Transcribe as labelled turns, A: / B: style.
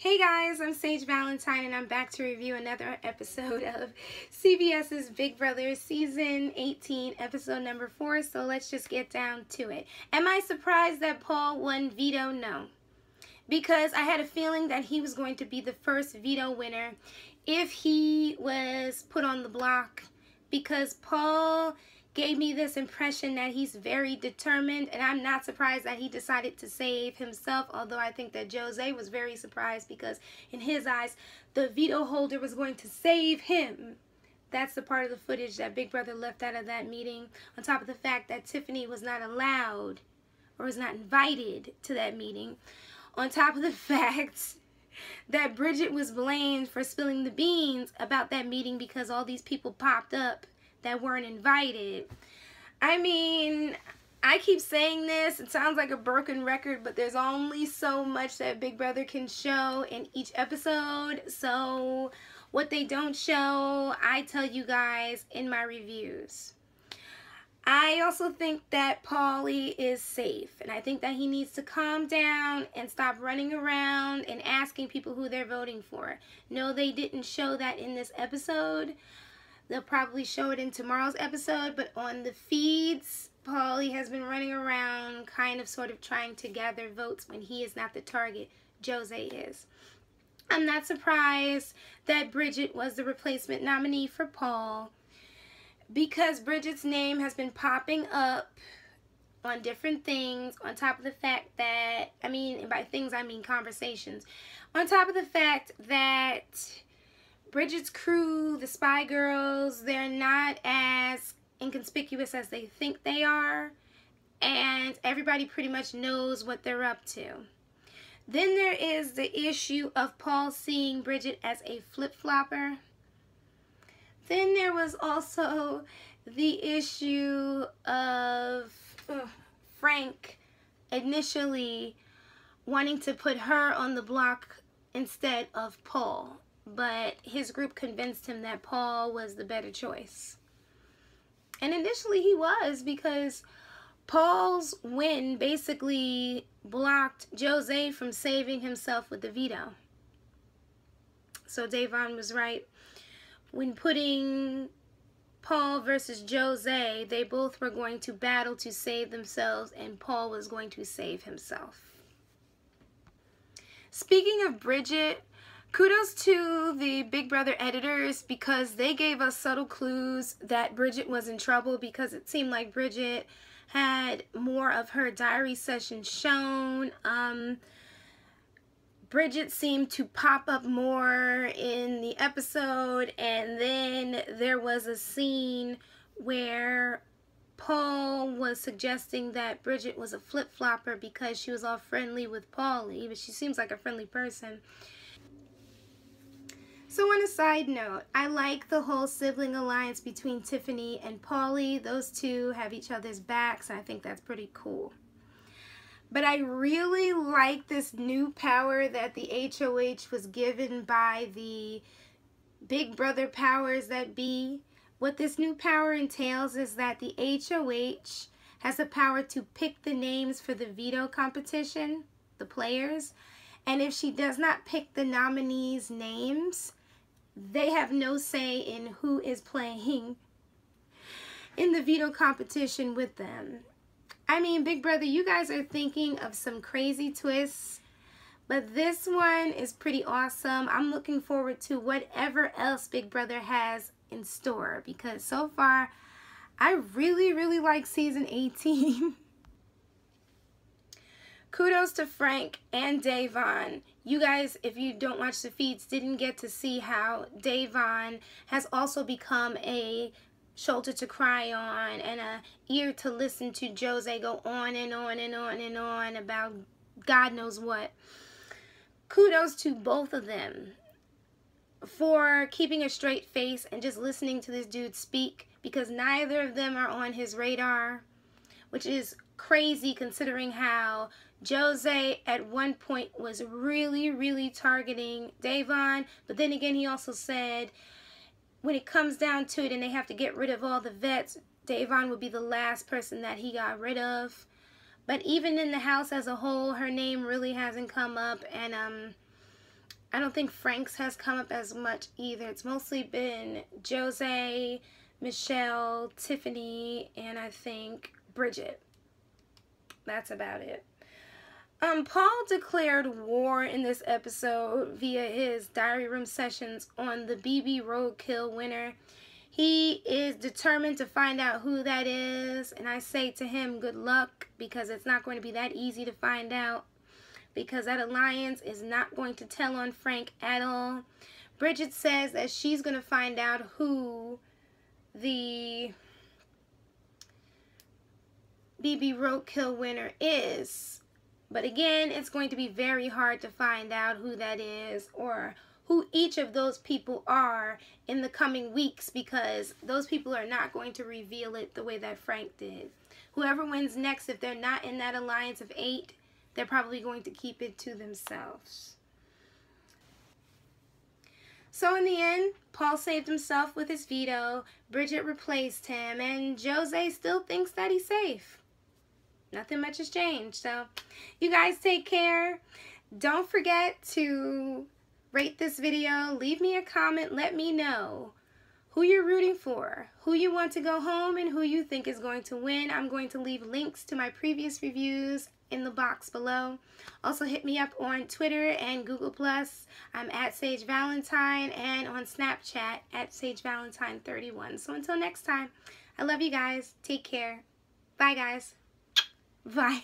A: Hey guys, I'm Sage Valentine and I'm back to review another episode of CBS's Big Brother Season 18, episode number 4, so let's just get down to it. Am I surprised that Paul won veto? No. Because I had a feeling that he was going to be the first veto winner if he was put on the block, because Paul gave me this impression that he's very determined, and I'm not surprised that he decided to save himself, although I think that Jozea was very surprised because in his eyes, the veto holder was going to save him. That's the part of the footage that Big Brother left out of that meeting, on top of the fact that Tiffany was not allowed or was not invited to that meeting, on top of the fact that Bridget was blamed for spilling the beans about that meeting because all these people popped up that weren't invited. I mean, I keep saying this, it sounds like a broken record, but there's only so much that Big Brother can show in each episode, so what they don't show, I tell you guys in my reviews. I also think that Paulie is safe, and I think that he needs to calm down and stop running around and asking people who they're voting for. No, they didn't show that in this episode. They'll probably show it in tomorrow's episode, but on the feeds, Paulie has been running around kind of sort of trying to gather votes when he is not the target. Jozea is. I'm not surprised that Bridget was the replacement nominee for Paul, because Bridget's name has been popping up on different things, on top of the fact that, I mean, and by things I mean conversations, on top of the fact that Bridget's crew, the Spy Girls, they're not as inconspicuous as they think they are, and everybody pretty much knows what they're up to. Then there is the issue of Paul seeing Bridget as a flip-flopper. Then there was also the issue of Frank initially wanting to put her on the block instead of Paul, but his group convinced him that Paul was the better choice. And initially he was, because Paul's win basically blocked Jozea from saving himself with the veto. So Davon was right. When putting Paul versus Jozea, they both were going to battle to save themselves, and Paul was going to save himself. Speaking of Bridget, kudos to the Big Brother editors, because they gave us subtle clues that Bridget was in trouble, because it seemed like Bridget had more of her diary session shown. Bridget seemed to pop up more in the episode, and then there was a scene where Paul was suggesting that Bridget was a flip-flopper because she was all friendly with Paulie, but she seems like a friendly person. So on a side note, I like the whole sibling alliance between Tiffany and Paulie. Those two have each other's backs, and I think that's pretty cool. But I really like this new power that the HOH was given by the Big Brother powers that be. What this new power entails is that the HOH has the power to pick the names for the veto competition, the players, and if she does not pick the nominees' names, they have no say in who is playing in the veto competition with them. I mean, Big Brother, you guys are thinking of some crazy twists, but this one is pretty awesome. I'm looking forward to whatever else Big Brother has in store, because so far, I really like Season 18. Kudos to Frank and Davon. You guys, if you don't watch the feeds, didn't get to see how Davon has also become a shoulder to cry on and a ear to listen to Jozea go on and on and on and on about God knows what. Kudos to both of them for keeping a straight face and just listening to this dude speak, because neither of them are on his radar, which is crazy considering how Jozea at one point was really targeting Davon, but then again he also said when it comes down to it and they have to get rid of all the vets, Davon would be the last person that he got rid of. But even in the house as a whole, her name really hasn't come up, and I don't think Frank's has come up as much either. It's mostly been Jozea, Michelle, Tiffany, and I think Bridget. That's about it. Paul declared war in this episode via his diary room sessions on the BB Roadkill winner. He is determined to find out who that is, and I say to him, good luck, because it's not going to be that easy to find out, because that alliance is not going to tell on Frank at all. Bridget says that she's going to find out who the BB Roadkill winner is. But again, it's going to be very hard to find out who that is or who each of those people are in the coming weeks, because those people are not going to reveal it the way that Frank did. Whoever wins next, if they're not in that alliance of 8, they're probably going to keep it to themselves. So in the end, Paul saved himself with his veto, Bridget replaced him, and Jozea still thinks that he's safe. Nothing much has changed. So you guys take care. Don't forget to rate this video, leave me a comment, let me know who you're rooting for, who you want to go home, and who you think is going to win. I'm going to leave links to my previous reviews in the box below. Also hit me up on Twitter and Google+. I'm at Sage Valentine, and on Snapchat at Sage Valentine 31. So until next time, I love you guys. Take care. Bye guys. Bye.